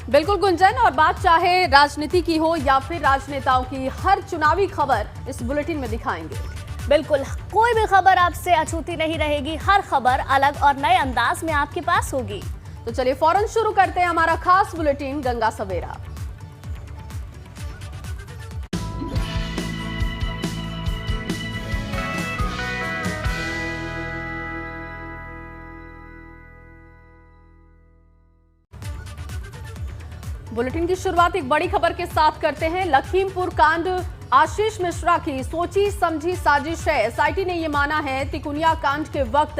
बिल्कुल गुंजन, और बात चाहे राजनीति की हो या फिर राजनेताओं की, हर चुनावी खबर इस बुलेटिन में दिखाएंगे। बिल्कुल, कोई भी खबर आपसे अछूती नहीं रहेगी। हर खबर अलग और नए अंदाज में आपके पास होगी। तो चलिए फौरन शुरू करते हैं हमारा खास बुलेटिन गंगा सवेरा। बुलेटिन की शुरुआत एक बड़ी खबर के साथ करते हैं। लखीमपुर कांड आशीष मिश्रा की सोची समझी साजिश है। एसआईटी ने यह माना है तिकुनिया कांड के वक्त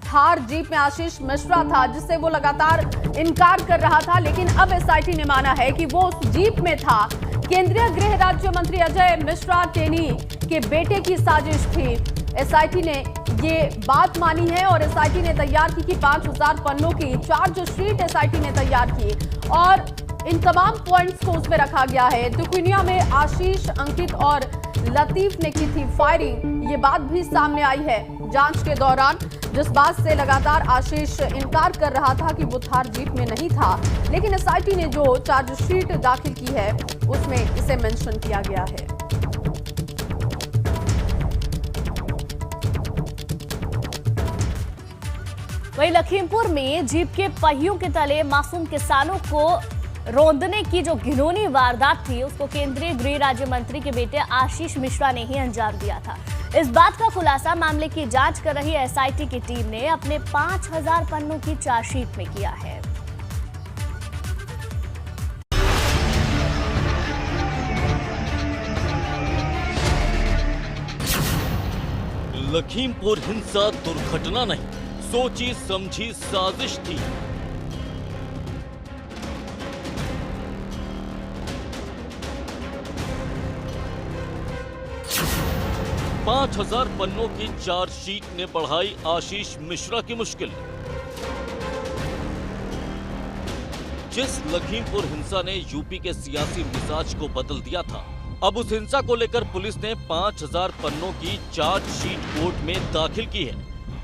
थार जीप में आशीष मिश्रा था, जिससे वो लगातार इनकार कर रहा था, लेकिन अब एसआईटी ने माना है कि वो उस जीप में था। केंद्रीय गृह राज्य मंत्री अजय मिश्रा टेनी के बेटे की साजिश थी। एसआईटी ने ये बात मानी है और एसआईटी ने तैयार की 5000 पन्नों की चार्जशीट एसआईटी ने तैयार की और इन तमाम पॉइंट्स को उसमें रखा गया है। तिकुनिया में आशीष, अंकित और लतीफ ने की थी फायरिंग, ये बात भी सामने आई है जांच के दौरान, जिस बात से लगातार आशीष इनकार कर रहा था कि वो थार जीप में नहीं था, लेकिन एसआईटी ने जो चार्जशीट दाखिल की है उसमें इसे मेंशन किया गया है। वहीं लखीमपुर में जीप के पहियों के तले मासूम किसानों को रौंदने की जो घिनौनी वारदात थी, उसको केंद्रीय गृह राज्य मंत्री के बेटे आशीष मिश्रा ने ही अंजाम दिया था। इस बात का खुलासा मामले की जांच कर रही एसआईटी की टीम ने अपने 5000 पन्नों की चार्जशीट में किया है। लखीमपुर हिंसा दुर्घटना नहीं, सोची समझी साजिश थी। पांच 5000 पन्नों की चार्जशीट ने बढ़ाई आशीष मिश्रा की मुश्किल। जिस लखीमपुर हिंसा ने यूपी के सियासी मिजाज को बदल दिया था, अब उस हिंसा को लेकर पुलिस ने 5000 पन्नों की चार्जशीट कोर्ट में दाखिल की है।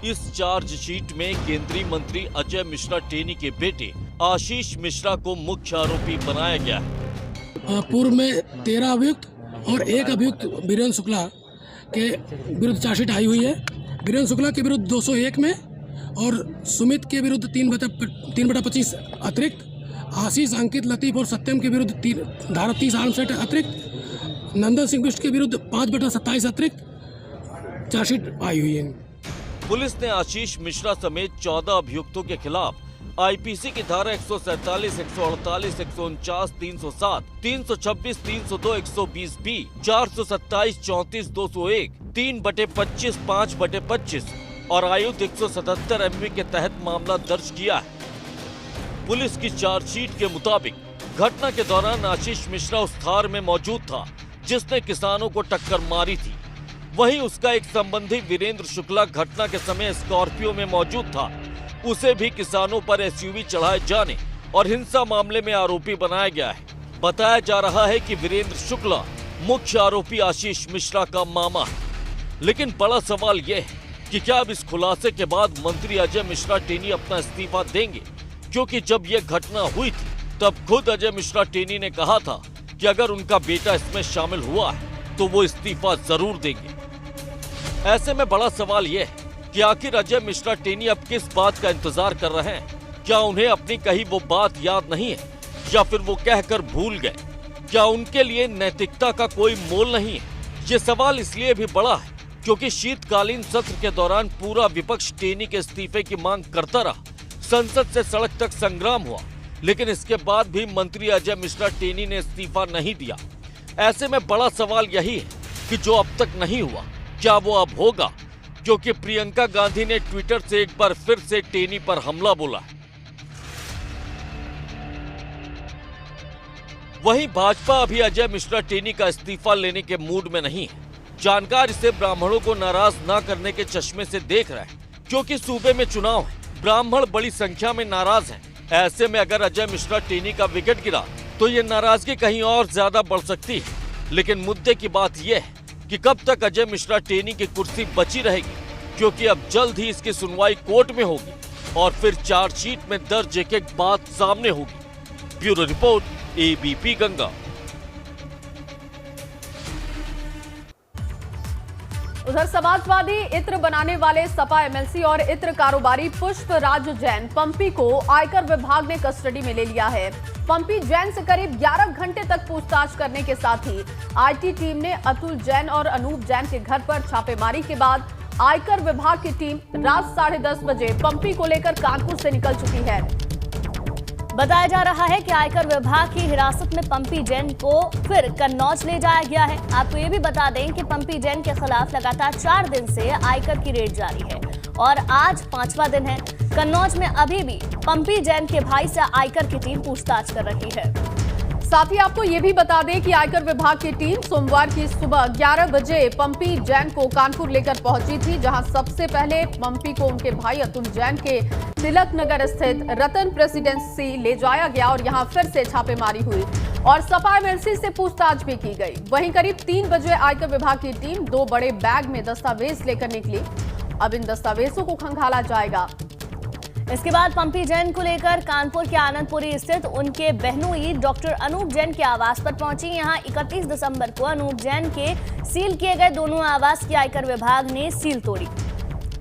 इस चार्जशीट में केंद्रीय मंत्री अजय मिश्रा टेनी के बेटे आशीष मिश्रा को मुख्य आरोपी बनाया गया है। पूर्व में 13 अभियुक्त और एक अभियुक्त वीरेंद्र शुक्ला के विरुद्ध चार्जशीट आई हुई है। वीरेंद्र शुक्ला के विरुद्ध 201 में और सुमित के विरुद्ध 3/25 अतिरिक्त, आशीष, अंकित, लतीफ और सत्यम के विरुद्ध धारा 30 आर्म्स एक्ट अतिरिक्त, नंदन सिंह बिष्ट के विरुद्ध 5/27 अतिरिक्त चार्जशीट आई हुई है। पुलिस ने आशीष मिश्रा समेत 14 अभियुक्तों के खिलाफ आईपीसी की धारा 147, 148, 149, 307, 326, 302, 120B, 427, 34, 201, 3/25, 5/25 और आयुध 177 MV के तहत मामला दर्ज किया है। पुलिस की चार्जशीट के मुताबिक घटना के दौरान आशीष मिश्रा उस थार में मौजूद था जिसने किसानों को टक्कर मारी थी। वहीं उसका एक संबंधी वीरेंद्र शुक्ला घटना के समय स्कॉर्पियो में मौजूद था। उसे भी किसानों पर एसयूवी चढ़ाए जाने और हिंसा मामले में आरोपी बनाया गया है। बताया जा रहा है कि वीरेंद्र शुक्ला मुख्य आरोपी आशीष मिश्रा का मामा है। लेकिन बड़ा सवाल यह है कि क्या अब इस खुलासे के बाद मंत्री अजय मिश्रा टेनी अपना इस्तीफा देंगे? क्योंकि जब यह घटना हुई थी तब खुद अजय मिश्रा टेनी ने कहा था कि अगर उनका बेटा इसमें शामिल हुआ है तो वो इस्तीफा जरूर देंगे। ऐसे में बड़ा सवाल यह है कि आखिर अजय मिश्रा टेनी अब किस बात का इंतजार कर रहे हैं? क्या उन्हें अपनी कही वो बात याद नहीं है या फिर वो कहकर भूल गए? क्या उनके लिए नैतिकता का कोई मोल नहीं है? ये सवाल इसलिए भी बड़ा है क्योंकि शीतकालीन सत्र के दौरान पूरा विपक्ष टेनी के इस्तीफे की मांग करता रहा। संसद से सड़क तक संग्राम हुआ, लेकिन इसके बाद भी मंत्री अजय मिश्रा टेनी ने इस्तीफा नहीं दिया। ऐसे में बड़ा सवाल यही है कि जो अब तक नहीं हुआ, क्या वो अब होगा? क्योंकि प्रियंका गांधी ने ट्विटर से एक बार फिर से टेनी पर हमला बोला है। वहीं भाजपा अभी अजय मिश्रा टेनी का इस्तीफा लेने के मूड में नहीं है। जानकार इसे ब्राह्मणों को नाराज न करने के चश्मे से देख रहा है, क्योंकि सूबे में चुनाव है, ब्राह्मण बड़ी संख्या में नाराज हैं। ऐसे में अगर अजय मिश्रा टेनी का विकेट गिरा तो ये नाराजगी कहीं और ज्यादा बढ़ सकती है। लेकिन मुद्दे की बात यह है कि कब तक अजय मिश्रा टेनी की कुर्सी बची रहेगी, क्योंकि अब जल्द ही इसकी सुनवाई कोर्ट में होगी और फिर चार्जशीट में दर्ज एक एक बात सामने होगी। Bureau report, ABP Ganga. उधर समाजवादी इत्र बनाने वाले सपा एमएलसी और इत्र कारोबारी पुष्पराज जैन पंपी को आयकर विभाग ने कस्टडी में ले लिया है। पंपी जैन से करीब 11 घंटे तक पूछताछ करने के साथ ही आईटी टीम ने अतुल जैन और अनूप जैन के घर पर छापेमारी के बाद आयकर विभाग की टीम रात 10:30 बजे पंपी को लेकर कानपुर से निकल चुकी है। बताया जा रहा है कि आयकर विभाग की हिरासत में पंपी जैन को फिर कन्नौज ले जाया गया है। आपको ये भी बता दें कि पंपी जैन के खिलाफ लगातार 4 दिन से आयकर की रेड जारी है और आज 5वां दिन है। कन्नौज में अभी भी पंपी जैन के भाई से आयकर की टीम पूछताछ कर रही है। साथ ही आपको ये भी बता दें कि आयकर विभाग की टीम सोमवार की सुबह 11 बजे पंपी जैन को कानपुर लेकर पहुंची थी, जहां सबसे पहले पंपी को उनके भाई अतुल जैन के तिलक नगर स्थित रतन प्रेसिडेंसी ले जाया गया और यहां फिर से छापेमारी हुई और सपा एमएलसी से पूछताछ भी की गई। वहीं करीब 3 बजे आयकर विभाग की टीम 2 बड़े बैग में दस्तावेज लेकर निकली। अब इन दस्तावेजों को खंगाला जाएगा। इसके बाद पंपी जैन को लेकर कानपुर के आनंदपुरी स्थित उनके बहनोई डॉक्टर अनूप जैन के आवास पर पहुंची। यहां 31 दिसंबर को अनूप जैन के सील किए गए दोनों आवास की आयकर विभाग ने सील तोड़ी।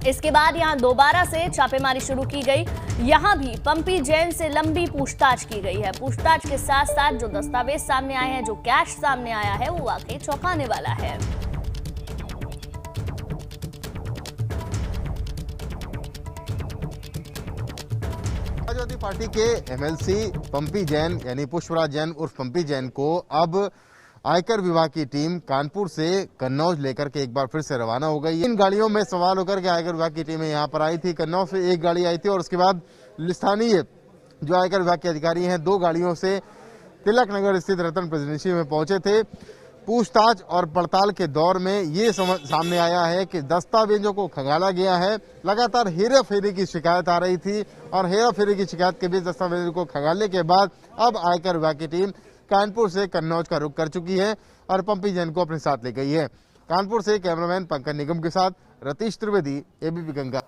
इसके बाद यहां दोबारा से छापेमारी शुरू की गई। यहां भी पंपी जैन से लंबी पूछताछ की गई है। पूछताछ के साथ साथ जो दस्तावेज सामने आए हैं, जो कैश सामने आया है, वो वाकई चौंकाने वाला है। समाजवादी पार्टी के एमएलसी पंपी जैन यानी पुष्पराज जैन उर्फ पंपी जैन को अब आयकर विभाग की टीम कानपुर से कन्नौज लेकर के एक बार फिर से रवाना हो गई। इन गाड़ियों में सवार होकर के आयकर विभाग की टीमें यहां पर आई थी। कन्नौज से एक गाड़ी आई थी और उसके बाद स्थानीय जो आयकर विभाग के अधिकारी हैं 2 गाड़ियों से तिलक नगर स्थित रतन प्रेसिडेंसी में पहुंचे थे। पूछताछ और पड़ताल के दौर में ये सामने आया है कि दस्तावेजों को खंगाला गया है। लगातार हेराफेरी की शिकायत आ रही थी और हेराफेरी की शिकायत के बीच दस्तावेजों को खंगालने के बाद अब आयकर विभाग की टीम कानपुर से कन्नौज का रुख कर चुकी है और पंपी जैन को अपने साथ ले गई है। कानपुर से कैमरामैन पंकज निगम के साथ रतीश त्रिवेदी, ABP गंगा।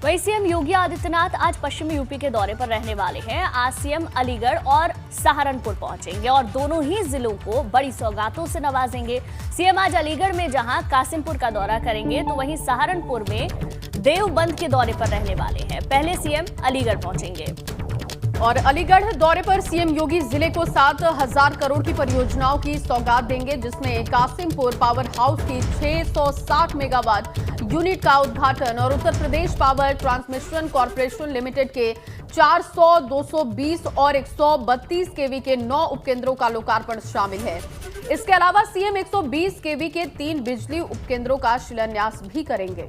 वहीं सीएम योगी आदित्यनाथ आज पश्चिमी यूपी के दौरे पर रहने वाले हैं। आज सीएम अलीगढ़ और सहारनपुर पहुंचेंगे और दोनों ही जिलों को बड़ी सौगातों से नवाजेंगे। सीएम आज अलीगढ़ में जहां कासिमपुर का दौरा करेंगे तो वहीं सहारनपुर में देवबंद के दौरे पर रहने वाले हैं। पहले सीएम अलीगढ़ पहुंचेंगे और अलीगढ़ दौरे पर सीएम योगी जिले को 7,000 करोड़ की परियोजनाओं की सौगात देंगे, जिसमें कासिमपुर पावर हाउस की 660 मेगावाट यूनिट का उद्घाटन और Uttar Pradesh power transmission corporation limited के 400, 220 और 132 केवी के 9 उपकेंद्रों का लोकार्पण शामिल है। इसके अलावा सीएम 120 केवी के 3 बिजली उपकेंद्रों का शिलान्यास भी करेंगे।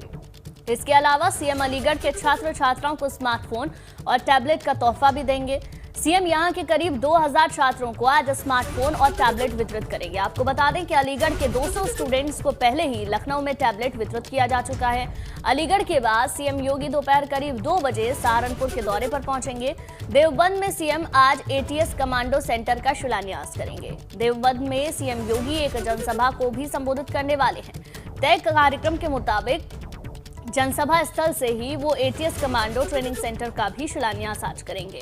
इसके अलावा सीएम अलीगढ़ के छात्र छात्राओं को स्मार्टफोन और टैबलेट का तोहफा भी देंगे। सीएम यहां के करीब 2000 छात्रों को आज स्मार्टफोन और टैबलेट वितरित करेंगे। आपको बता दें कि अलीगढ़ के 200 स्टूडेंट्स को पहले ही लखनऊ में टैबलेट वितरित किया जा चुका है। अलीगढ़ के बाद सीएम योगी दोपहर करीब 2 बजे सहारनपुर के दौरे पर पहुंचेंगे। देवबंद में सीएम आज ATS कमांडो सेंटर का शिलान्यास करेंगे। देवबंद में सीएम योगी एक जनसभा को भी संबोधित करने वाले हैं। तय कार्यक्रम के मुताबिक जनसभा स्थल से ही वो ATS कमांडो ट्रेनिंग सेंटर का भी शिलान्यास आज करेंगे।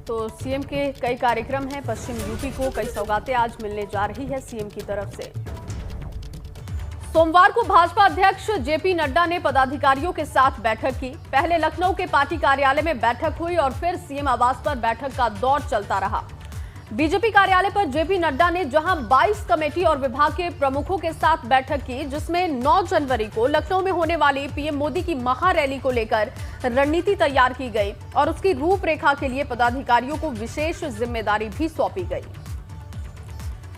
तो सीएम के कई कार्यक्रम हैं। पश्चिम यूपी को कई सौगातें आज मिलने जा रही है सीएम की तरफ से। सोमवार को भाजपा अध्यक्ष JP नड्डा ने पदाधिकारियों के साथ बैठक की। पहले लखनऊ के पार्टी कार्यालय में बैठक हुई और फिर सीएम आवास पर बैठक का दौर चलता रहा। बीजेपी कार्यालय पर JP नड्डा ने जहां 22 कमेटी और विभाग के प्रमुखों के साथ बैठक की, जिसमें 9 जनवरी को लखनऊ में होने वाली पीएम मोदी की महारैली को लेकर रणनीति तैयार की गई और उसकी रूपरेखा के लिए पदाधिकारियों को विशेष जिम्मेदारी भी सौंपी गई।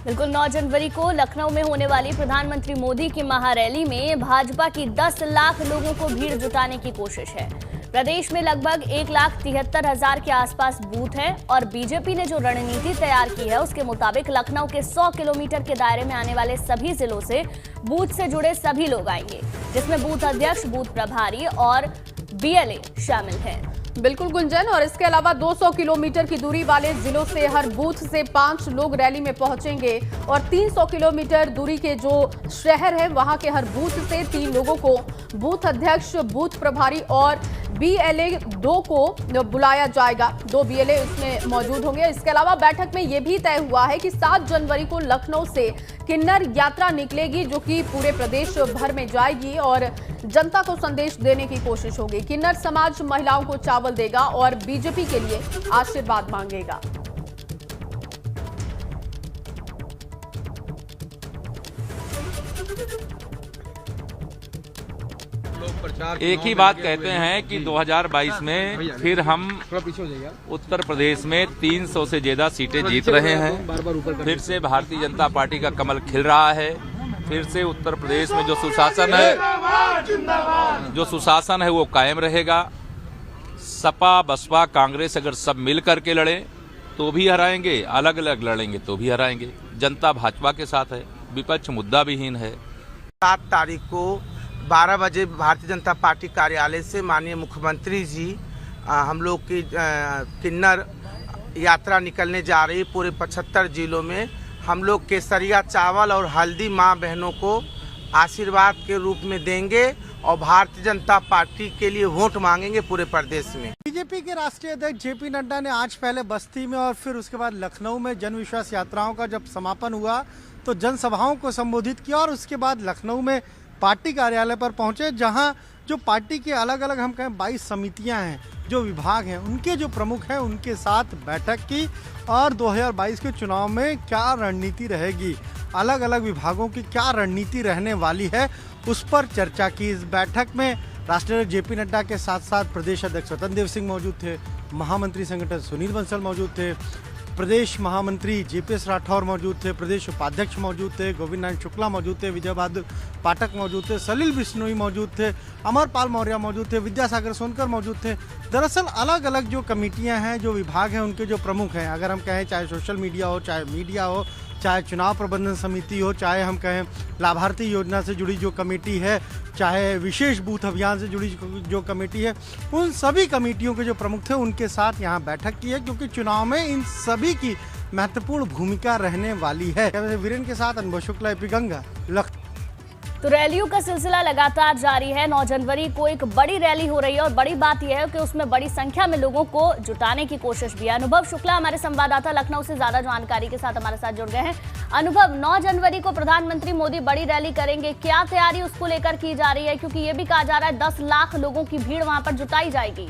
बिल्कुल 9 जनवरी को लखनऊ में होने वाली प्रधानमंत्री मोदी की महारैली में भाजपा की 10 लाख लोगों को भीड़ जुटाने की कोशिश है। प्रदेश में लगभग 1,73,000 के आसपास बूथ हैं और बीजेपी ने जो रणनीति तैयार की है उसके मुताबिक लखनऊ के 100 किलोमीटर के दायरे में आने वाले सभी जिलों से बूथ से जुड़े सभी लोग आएंगे, जिसमें बूथ अध्यक्ष, बूथ प्रभारी और BLA शामिल हैं। बिल्कुल गुंजन, और इसके अलावा 200 किलोमीटर की दूरी वाले जिलों से हर बूथ से 5 लोग रैली में पहुंचेंगे और 300 किलोमीटर दूरी के जो शहर है वहां के हर बूथ से 3 लोगों को बूथ अध्यक्ष, बूथ प्रभारी और BLA 2 को बुलाया जाएगा। 2 BLA इसमें मौजूद होंगे। इसके अलावा बैठक में यह भी तय हुआ है कि 7 जनवरी को लखनऊ से किन्नर यात्रा निकलेगी, जो कि पूरे प्रदेश भर में जाएगी और जनता को संदेश देने की कोशिश होगी। किन्नर समाज महिलाओं को चावल देगा और बीजेपी के लिए आशीर्वाद मांगेगा। एक ही बात कहते हैं कि 2022 में फिर हम उत्तर प्रदेश में 300 से ज्यादा सीटें जीत रहे हैं। फिर से भारतीय जनता पार्टी का कमल खिल रहा है। फिर से उत्तर प्रदेश में जो सुशासन है वो कायम रहेगा। सपा, बसपा, कांग्रेस अगर सब मिल करके लड़े तो भी हराएंगे, अलग अलग लड़ेंगे तो भी हराएंगे। जनता भाजपा के साथ है, विपक्ष मुद्दा विहीन है। 7 तारीख को 12 बजे भारतीय जनता पार्टी कार्यालय से माननीय मुख्यमंत्री जी हम लोग की किन्नर यात्रा निकलने जा रही है। पूरे 75 जिलों में हम लोग केसरिया चावल और हल्दी माँ बहनों को आशीर्वाद के रूप में देंगे और भारतीय जनता पार्टी के लिए वोट मांगेंगे पूरे प्रदेश में। बीजेपी के राष्ट्रीय अध्यक्ष जेपी नड्डा ने आज पहले बस्ती में और फिर उसके बाद लखनऊ में जन विश्वास यात्राओं का जब समापन हुआ तो जनसभाओं को संबोधित किया और उसके बाद लखनऊ में पार्टी कार्यालय पर पहुंचे, जहां जो पार्टी के अलग अलग हम कहें 22 समितियां हैं, जो विभाग हैं, उनके जो प्रमुख हैं उनके साथ बैठक की और 2022 के चुनाव में क्या रणनीति रहेगी, अलग अलग विभागों की क्या रणनीति रहने वाली है, उस पर चर्चा की। इस बैठक में राष्ट्रीय अध्यक्ष जेपी नड्डा के साथ साथ प्रदेश अध्यक्ष स्वतंत्र देव सिंह मौजूद थे, महामंत्री संगठन सुनील बंसल मौजूद थे, प्रदेश महामंत्री JPS राठौर मौजूद थे, प्रदेश उपाध्यक्ष मौजूद थे, गोविंद नारायण शुक्ला मौजूद थे, विजय बहादुर पाठक मौजूद थे, सलील बिश्नोई मौजूद थे, अमरपाल मौर्य मौजूद थे, विद्यासागर सोनकर मौजूद थे। दरअसल अलग अलग जो कमेटियां हैं, जो विभाग हैं, उनके जो प्रमुख हैं, अगर हम कहें चाहे सोशल मीडिया हो, चाहे मीडिया हो, चाहे चुनाव प्रबंधन समिति हो, चाहे हम कहें लाभार्थी योजना से जुड़ी जो कमेटी है, चाहे विशेष बूथ अभियान से जुड़ी जो कमेटी है, उन सभी कमेटियों के जो प्रमुख थे उनके साथ यहाँ बैठक की है, क्योंकि चुनाव में इन सभी की महत्वपूर्ण भूमिका रहने वाली है। वीरेंद्र के साथ अनुभव शुक्ला, एपी गंगा, लखनऊ। तो रैलियों का सिलसिला लगातार जारी है। 9 जनवरी को एक बड़ी रैली हो रही है और बड़ी बात यह है कि उसमें बड़ी संख्या में लोगों को जुटाने की कोशिश भी है। अनुभव शुक्ला हमारे संवाददाता लखनऊ से ज्यादा जानकारी के साथ हमारे साथ जुड़ गए हैं। अनुभव, 9 जनवरी को प्रधानमंत्री मोदी बड़ी रैली करेंगे, क्या तैयारी उसको लेकर की जा रही है, क्योंकि ये भी कहा जा रहा है 10 लाख लोगों की भीड़ वहां पर जुटाई जाएगी।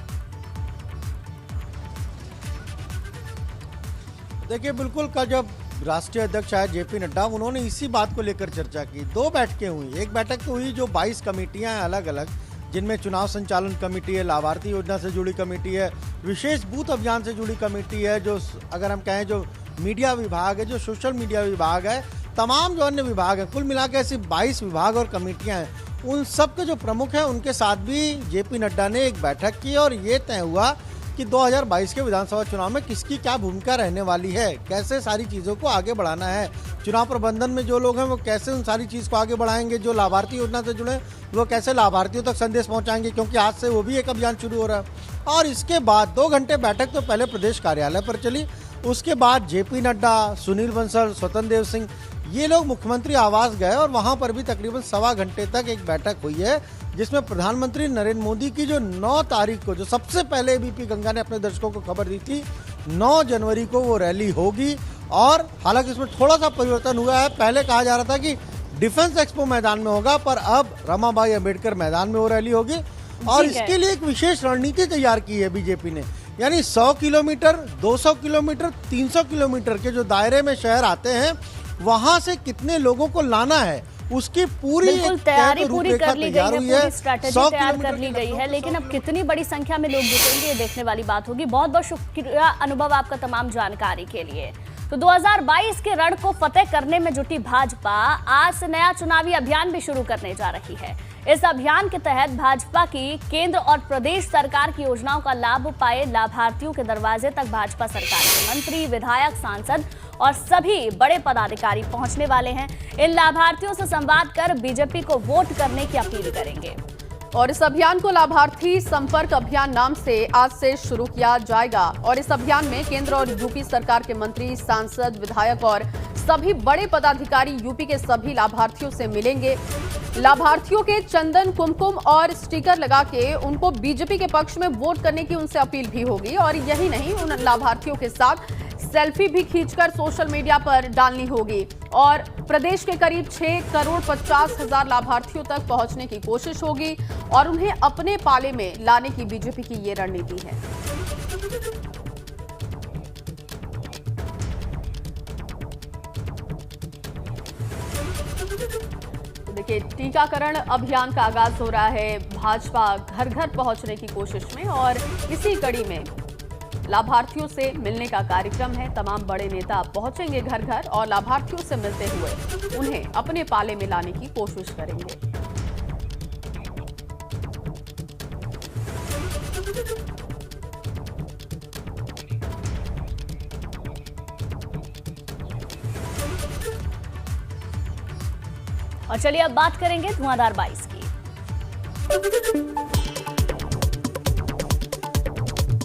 देखिए, बिल्कुल का जब राष्ट्रीय अध्यक्ष आए जेपी नड्डा, उन्होंने इसी बात को लेकर चर्चा की। 2 बैठकें हुई। एक बैठक तो हुई जो 22 कमेटियां हैं अलग अलग, जिनमें चुनाव संचालन कमेटी है, लाभार्थी योजना से जुड़ी कमेटी है, विशेष बूथ अभियान से जुड़ी कमेटी है, जो अगर हम कहें जो मीडिया विभाग है, जो सोशल मीडिया विभाग है, तमाम जो अन्य विभाग है, कुल मिला के ऐसे 22 विभाग और कमेटियां हैं। उन सब के जो प्रमुख हैं उनके साथ भी जेपी नड्डा ने एक बैठक की और ये तय हुआ कि 2022 के विधानसभा चुनाव में किसकी क्या भूमिका रहने वाली है, कैसे सारी चीज़ों को आगे बढ़ाना है। चुनाव प्रबंधन में जो लोग हैं वो कैसे उन सारी चीज़ को आगे बढ़ाएंगे, जो लाभार्थी योजना से जुड़े वो कैसे लाभार्थियों तक संदेश पहुंचाएंगे, क्योंकि आज से वो भी एक अभियान शुरू हो रहा है। और इसके बाद 2 घंटे बैठक तो पहले प्रदेश कार्यालय पर चली, उसके बाद जेपी नड्डा, सुनील बंसल, स्वतंत्र देव सिंह, ये लोग मुख्यमंत्री आवास गए और वहां पर भी तकरीबन 1.25 घंटे तक एक बैठक हुई है, जिसमें प्रधानमंत्री नरेंद्र मोदी की जो 9 तारीख को, जो सबसे पहले एबीपी गंगा ने अपने दर्शकों को खबर दी थी, 9 जनवरी को वो रैली होगी। और हालांकि इसमें थोड़ा सा परिवर्तन हुआ है। पहले कहा जा रहा था कि डिफेंस एक्सपो मैदान में होगा, पर अब रमाबाई अंबेडकर मैदान में वो रैली होगी। और इसके लिए एक विशेष रणनीति तैयार की है बीजेपी ने, यानी 100 किलोमीटर, 200 किलोमीटर, 300 किलोमीटर के जो दायरे में शहर आते हैं, वहां से कितने लोगों को लाना है, उसकी पूरी तैयारी पूरी कर ली गई है, पूरी स्ट्रैटेजी तैयार कर ली गई है। लेकिन अब कितनी बड़ी संख्या में लोग जुटेंगे ये देखने वाली बात होगी। बहुत बहुत शुक्रिया अनुभव आपका तमाम जानकारी के लिए। तो 2022 के रण को फतेह करने में जुटी भाजपा आज से नया चुनावी अभियान भी शुरू करने जा रही है। इस अभियान के तहत भाजपा की केंद्र और प्रदेश सरकार की योजनाओं का लाभ पाए लाभार्थियों के दरवाजे तक भाजपा सरकार के मंत्री, विधायक, सांसद और सभी बड़े पदाधिकारी पहुंचने वाले हैं। इन लाभार्थियों से संवाद कर बीजेपी को वोट करने की अपील करेंगे। और इस अभियान को लाभार्थी संपर्क अभियान नाम से आज से शुरू किया जाएगा। और इस अभियान में केंद्र और यूपी सरकार के मंत्री, सांसद, विधायक और सभी बड़े पदाधिकारी यूपी के सभी लाभार्थियों से मिलेंगे। लाभार्थियों के चंदन, कुमकुम और स्टिकर लगा के उनको बीजेपी के पक्ष में वोट करने की उनसे अपील भी होगी। और यही नहीं, उन लाभार्थियों के साथ सेल्फी भी खींचकर सोशल मीडिया पर डालनी होगी। और प्रदेश के करीब 6,50,00,000 लाभार्थियों तक पहुंचने की कोशिश होगी और उन्हें अपने पाले में लाने की बीजेपी की ये रणनीति है। देखिए, टीकाकरण अभियान का आगाज हो रहा है। भाजपा घर घर पहुंचने की कोशिश में और इसी कड़ी में लाभार्थियों से मिलने का कार्यक्रम है। तमाम बड़े नेता पहुंचेंगे घर घर और लाभार्थियों से मिलते हुए उन्हें अपने पाले में लाने की कोशिश करेंगे। और चलिए अब बात करेंगे धुआंधार 22 की।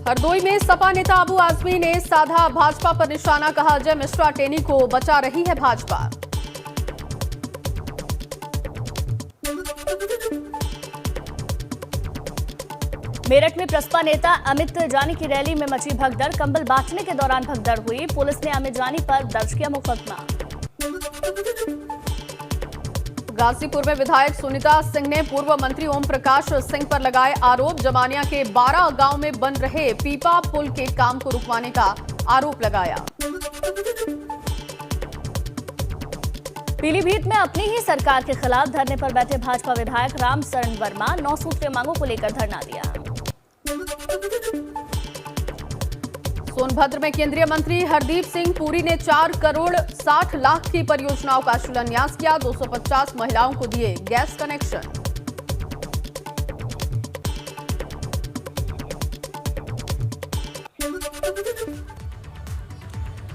हरदोई में सपा नेता अबू आजमी ने साधा भाजपा पर निशाना, कहा अजय मिश्रा टेनी को बचा रही है भाजपा। मेरठ में प्रसपा नेता अमित जानी की रैली में मची भगदड़, कंबल बांटने के दौरान भगदड़ हुई। पुलिस ने अमित जानी पर दर्ज किया मुकदमा। गाजीपुर में विधायक सुनीता सिंह ने पूर्व मंत्री ओम प्रकाश सिंह पर लगाए आरोप। जमानिया के 12 गांव में बन रहे पीपा पुल के काम को रुकवाने का आरोप लगाया। पीलीभीत में अपनी ही सरकार के खिलाफ धरने पर बैठे भाजपा विधायक राम शरण वर्मा 9 सूत्रीय मांगों को लेकर धरना दिया। सोनभद्र में केंद्रीय मंत्री हरदीप सिंह पुरी ने 4 करोड़ 60 लाख की परियोजनाओं का शिलान्यास किया। 250 महिलाओं को दिए गैस कनेक्शन।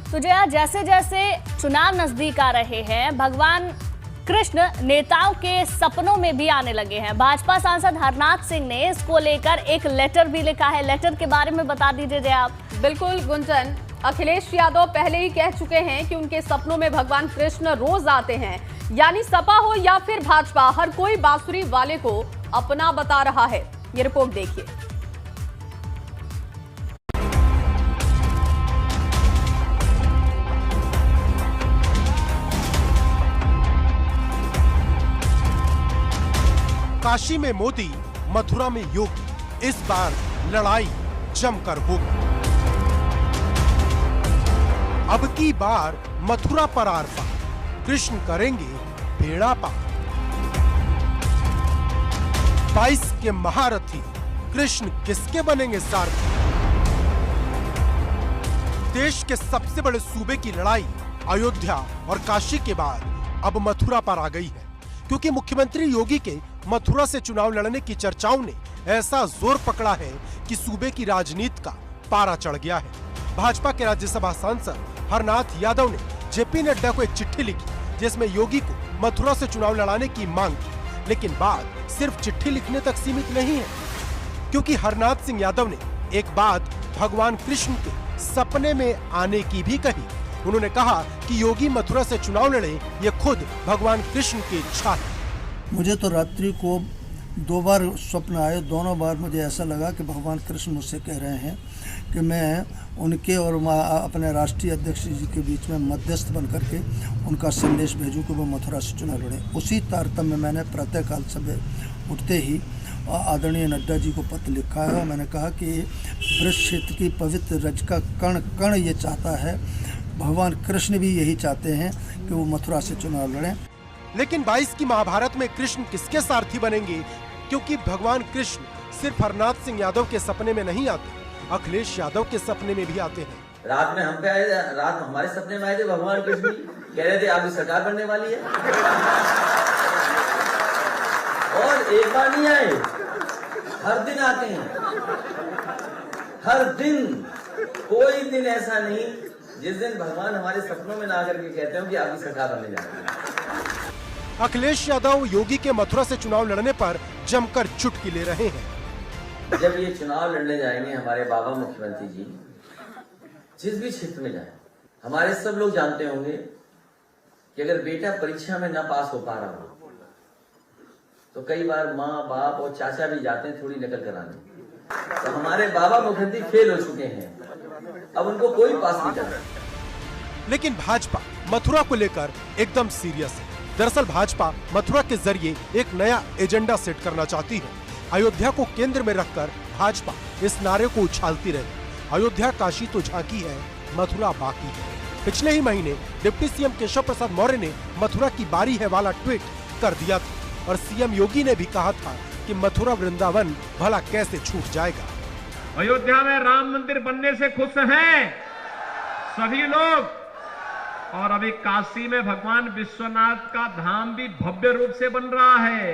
तो जैसे जैसे चुनाव नजदीक आ रहे हैं, भगवान कृष्ण नेताओं के सपनों में भी आने लगे हैं। भाजपा सांसद हरनाथ सिंह ने इसको लेकर एक लेटर भी लिखा है। लेटर के बारे में बता दीजिए आप। बिल्कुल गुंजन, अखिलेश यादव पहले ही कह चुके हैं कि उनके सपनों में भगवान कृष्ण रोज आते हैं। यानी सपा हो या फिर भाजपा, हर कोई बांसुरी वाले को अपना बता रहा है। ये रिपोर्ट देखिए। काशी में मोदी, मथुरा में योगी, इस बार लड़ाई जमकर होगी। अब की बार मथुरा पर आर पार, कृष्ण करेंगे बेड़ा पार। 22 के महारथी कृष्ण किसके बनेंगे सारथी? देश के सबसे बड़े सूबे की लड़ाई अयोध्या और काशी के बाद अब मथुरा पर आ गई है, क्योंकि मुख्यमंत्री योगी के मथुरा से चुनाव लड़ने की चर्चाओं ने ऐसा जोर पकड़ा है कि सूबे की राजनीति का पारा चढ़ गया है। भाजपा के राज्यसभा सांसद हरनाथ यादव ने जेपी नड्डा को एक चिट्ठी लिखी, जिसमें योगी को मथुरा से चुनाव लड़ाने की मांग की। लेकिन बात सिर्फ चिट्ठी लिखने तक सीमित नहीं है, क्योंकि हरनाथ सिंह यादव ने एक बात भगवान कृष्ण के सपने में आने की भी कही। उन्होंने कहा कि योगी मथुरा से चुनाव लड़े, ये खुद भगवान कृष्ण की इच्छा है। मुझे तो रात्रि को 2 बार स्वप्न आए। दोनों बार मुझे ऐसा लगा कि भगवान कृष्ण मुझसे कह रहे हैं कि मैं उनके और अपने राष्ट्रीय अध्यक्ष जी के बीच में मध्यस्थ बन करके उनका संदेश भेजूं कि वो मथुरा से चुनाव लड़े। उसी तारतम्य में मैंने प्रातःकाल सुबह उठते ही आदरणीय नड्डा जी को पत्र लिखा है और मैंने कहा कि वृष क्षेत्र की पवित्र रज का कण कण ये चाहता है, भगवान कृष्ण भी यही चाहते हैं कि वो मथुरा से चुनाव लड़ें। लेकिन 22 की महाभारत में कृष्ण किसके सारथी बनेंगे? क्योंकि भगवान कृष्ण सिर्फ हरनाथ सिंह यादव के सपने में नहीं आते, अखिलेश यादव के सपने में भी आते हैं। रात में हम पे आए, रात हमारे सपने में आए थे भगवान कृष्ण, कह रहे थे आपकी सरकार बनने वाली है। और एक बार नहीं आए, हर दिन आते हैं। हर दिन, कोई दिन ऐसा नहीं जिस दिन भगवान हमारे सपनों में ना आकर के कहते हो कि आपकी सरकार बनने जा रही है। अखिलेश यादव योगी के मथुरा से चुनाव लड़ने पर जमकर चुटकी ले रहे हैं। जब ये चुनाव लड़ने जाएंगे हमारे बाबा मुख्यमंत्री जी, जिस भी क्षेत्र में जाए, हमारे सब लोग जानते होंगे कि अगर बेटा परीक्षा में ना पास हो पा रहा हो तो कई बार माँ बाप और चाचा भी जाते हैं थोड़ी नकल कराने। तो हमारे बाबा मुखर्जी फेल हो चुके हैं, अब उनको कोई पास नहीं कर रहा। लेकिन भाजपा मथुरा को लेकर एकदम सीरियस है। दरअसल भाजपा मथुरा के जरिए एक नया एजेंडा सेट करना चाहती है। अयोध्या को केंद्र में रखकर भाजपा इस नारे को उछालती रही, अयोध्या काशी तो झांकी है, मथुरा बाकी है। पिछले ही महीने डिप्टी सीएम केशव प्रसाद मौर्य ने मथुरा की बारी है वाला ट्वीट कर दिया था और सीएम योगी ने भी कहा था कि मथुरा वृंदावन भला कैसे छूट जाएगा। अयोध्या में राम मंदिर बनने से खुश हैं सभी लोग, और अभी काशी में भगवान विश्वनाथ का धाम भी भव्य रूप से बन रहा है,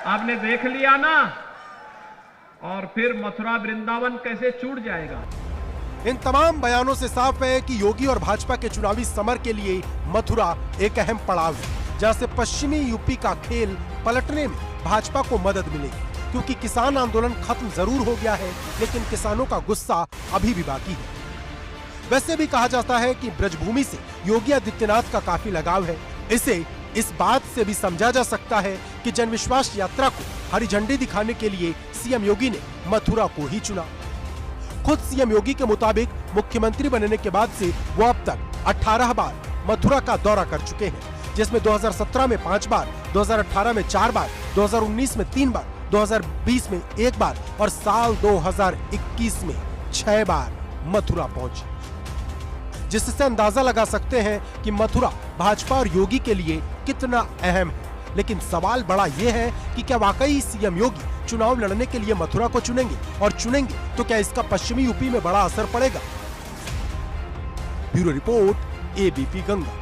आपने देख लिया ना। और फिर मथुरा वृंदावन कैसे छूट जाएगा। इन तमाम बयानों से साफ है कि योगी और भाजपा के चुनावी समर के लिए मथुरा एक अहम पड़ाव है, जहां से पश्चिमी यूपी का खेल पलटने में भाजपा को मदद मिलेगी, क्योंकि किसान आंदोलन खत्म जरूर हो गया है लेकिन किसानों का गुस्सा अभी भी बाकी है। वैसे भी कहा जाता है कि ब्रजभूमि से योगी आदित्यनाथ का काफी लगाव है। इसे इस बात से भी समझा जा सकता है कि जनविश्वास यात्रा को हरी झंडी दिखाने के लिए सीएम योगी ने मथुरा को ही चुना। खुद सीएम योगी के मुताबिक मुख्यमंत्री बनने के बाद से वो अब तक 18 बार मथुरा का दौरा कर चुके हैं, जिसमें 2017 में 5 बार, 2018 में 4 बार, 2019 में 3 बार, 2020 में 1 बार और साल 2021 में 6 बार मथुरा पहुंचे, जिससे अंदाजा लगा सकते हैं कि मथुरा भाजपा और योगी के लिए कितना अहम है। लेकिन सवाल बड़ा ये है कि क्या वाकई सीएम योगी चुनाव लड़ने के लिए मथुरा को चुनेंगे, और चुनेंगे तो क्या इसका पश्चिमी यूपी में बड़ा असर पड़ेगा। Bureau report, ABP Ganga.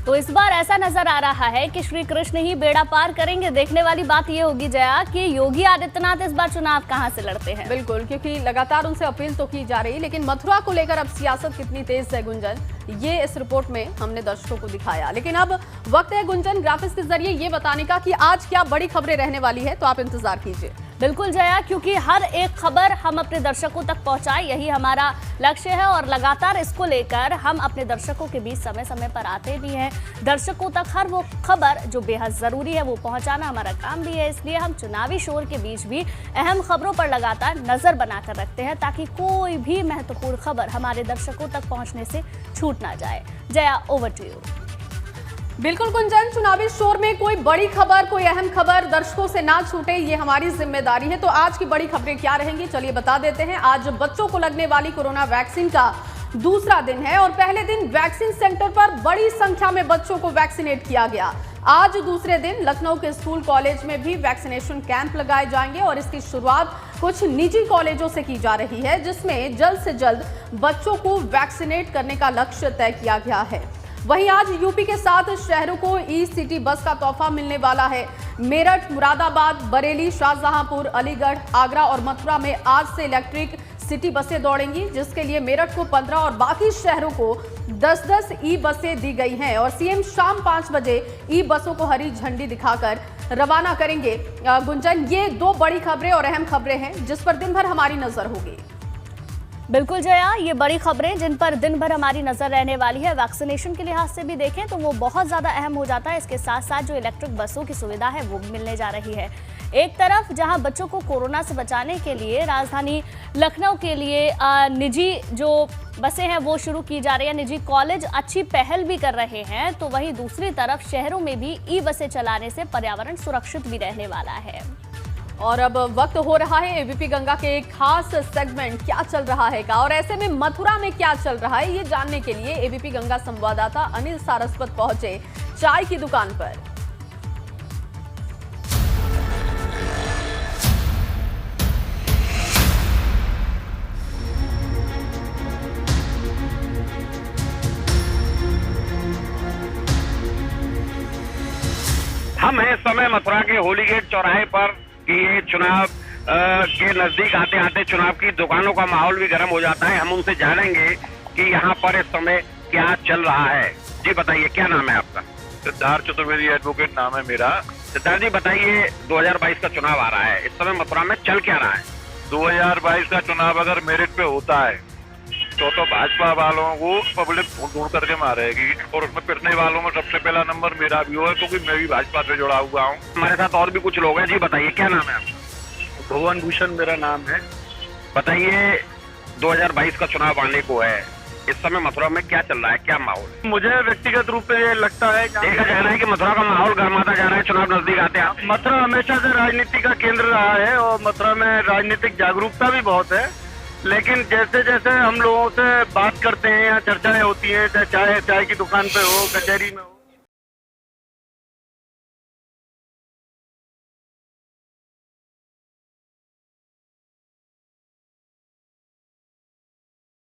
तो इस बार ऐसा नजर आ रहा है कि श्री कृष्ण ही बेड़ा पार करेंगे। देखने वाली बात ये होगी जया कि योगी आदित्यनाथ इस बार चुनाव कहां से लड़ते हैं। बिल्कुल, क्योंकि लगातार उनसे अपील तो की जा रही, लेकिन मथुरा को लेकर अब सियासत कितनी तेज है गुंजन, ये इस रिपोर्ट में हमने दर्शकों को दिखाया। लेकिन अब वक्त है गुंजन ग्राफिक्स के जरिए ये बताने का कि आज क्या बड़ी खबरें रहने वाली है, तो आप इंतजार कीजिए। बिल्कुल जया, क्योंकि हर एक खबर हम अपने दर्शकों तक पहुंचाएं, यही हमारा लक्ष्य है और लगातार इसको लेकर हम अपने दर्शकों के बीच समय समय पर आते भी हैं। दर्शकों तक हर वो खबर जो बेहद जरूरी है वो पहुंचाना हमारा काम भी है, इसलिए हम चुनावी शोर के बीच भी अहम खबरों पर लगातार नजर बनाकर रखते हैं ताकि कोई भी महत्वपूर्ण खबर हमारे दर्शकों तक पहुंचने से छूट ना जाए। Jaya, over to you. बिल्कुल गुंजन, चुनावी शोर में कोई बड़ी खबर, कोई अहम खबर दर्शकों से ना छूटे, ये हमारी जिम्मेदारी है। तो आज की बड़ी खबरें क्या रहेंगी, चलिए बता देते हैं। आज बच्चों को लगने वाली कोरोना वैक्सीन का दूसरा दिन है और पहले दिन वैक्सीन सेंटर पर बड़ी संख्या में बच्चों को वैक्सीनेट किया गया। आज दूसरे दिन लखनऊ के स्कूल कॉलेज में भी वैक्सीनेशन कैंप लगाए जाएंगे और इसकी शुरुआत कुछ निजी कॉलेजों से की जा रही है, जिसमें जल्द से जल्द बच्चों को वैक्सीनेट करने का लक्ष्य तय किया गया है। वहीं आज यूपी के 7 शहरों को ई-सिटी बस का तोहफा मिलने वाला है। मेरठ, मुरादाबाद, बरेली, शाहजहांपुर, अलीगढ़, आगरा और मथुरा में आज से इलेक्ट्रिक सिटी बसें दौड़ेंगी, जिसके लिए मेरठ को 15 और बाकी शहरों को 10-10 ई बसें दी गई हैं और सीएम शाम 5 बजे ई बसों को हरी झंडी दिखाकर रवाना करेंगे। गुंजन, ये 2 बड़ी खबरें और अहम खबरें हैं जिस पर दिन भर हमारी नजर होगी। बिल्कुल जया, ये बड़ी खबरें जिन पर दिन भर हमारी नजर रहने वाली है। वैक्सीनेशन के लिहाज से भी देखें तो वो बहुत ज्यादा अहम हो जाता है। इसके साथ साथ जो इलेक्ट्रिक बसों की सुविधा है वो भी मिलने जा रही है। एक तरफ जहां बच्चों को कोरोना से बचाने के लिए राजधानी लखनऊ के लिए निजी जो बसें हैं वो शुरू की जा रही है, निजी कॉलेज अच्छी पहल भी कर रहे हैं, तो वहीं दूसरी तरफ शहरों में भी ई बसें चलाने से पर्यावरण सुरक्षित भी रहने वाला है। और अब वक्त हो रहा है एबीपी गंगा के एक खास सेगमेंट क्या चल रहा है का, और ऐसे में मथुरा में क्या चल रहा है ये जानने के लिए एबीपी गंगा संवाददाता अनिल सारस्वत पहुंचे चाय की दुकान पर। हम हैं इस समय मथुरा के होली गेट चौराहे पर कि ये चुनाव के नजदीक आते आते चुनाव की दुकानों का माहौल भी गर्म हो जाता है। हम उनसे जानेंगे कि यहाँ पर इस समय क्या चल रहा है। जी बताइए, क्या नाम है आपका? सिद्धार्थ चतुर्वेदी एडवोकेट नाम है मेरा। सिद्धार्थ जी बताइए, 2022 का चुनाव आ रहा है, इस समय मथुरा में चल क्या रहा है? 2022 का चुनाव अगर मेरिट पे होता है तो भाजपा वालों को पब्लिक ढूंढ करके मारेगी और उसमें पिटने वालों में सबसे पहला नंबर मेरा भी है, क्योंकि मैं भी भाजपा से जुड़ा हुआ हूँ। हमारे साथ और भी कुछ लोग हैं जी, बताइए क्या नाम है आपका? भुवन भूषण मेरा नाम है। बताइए 2022 का चुनाव आने को है, इस समय मथुरा में क्या चल रहा है, क्या माहौल है? मुझे व्यक्तिगत रूप से ये लगता है, देखा जा रहा है कि मथुरा का माहौल गर्माता जा रहा है, चुनाव नजदीक आते हैं। मथुरा हमेशा से राजनीति का केंद्र रहा है और मथुरा में राजनीतिक जागरूकता भी बहुत है, लेकिन जैसे जैसे हम लोगों से बात करते हैं या चर्चाएं होती हैं, चाहे चाय की दुकान पे हो, कचहरी में हो,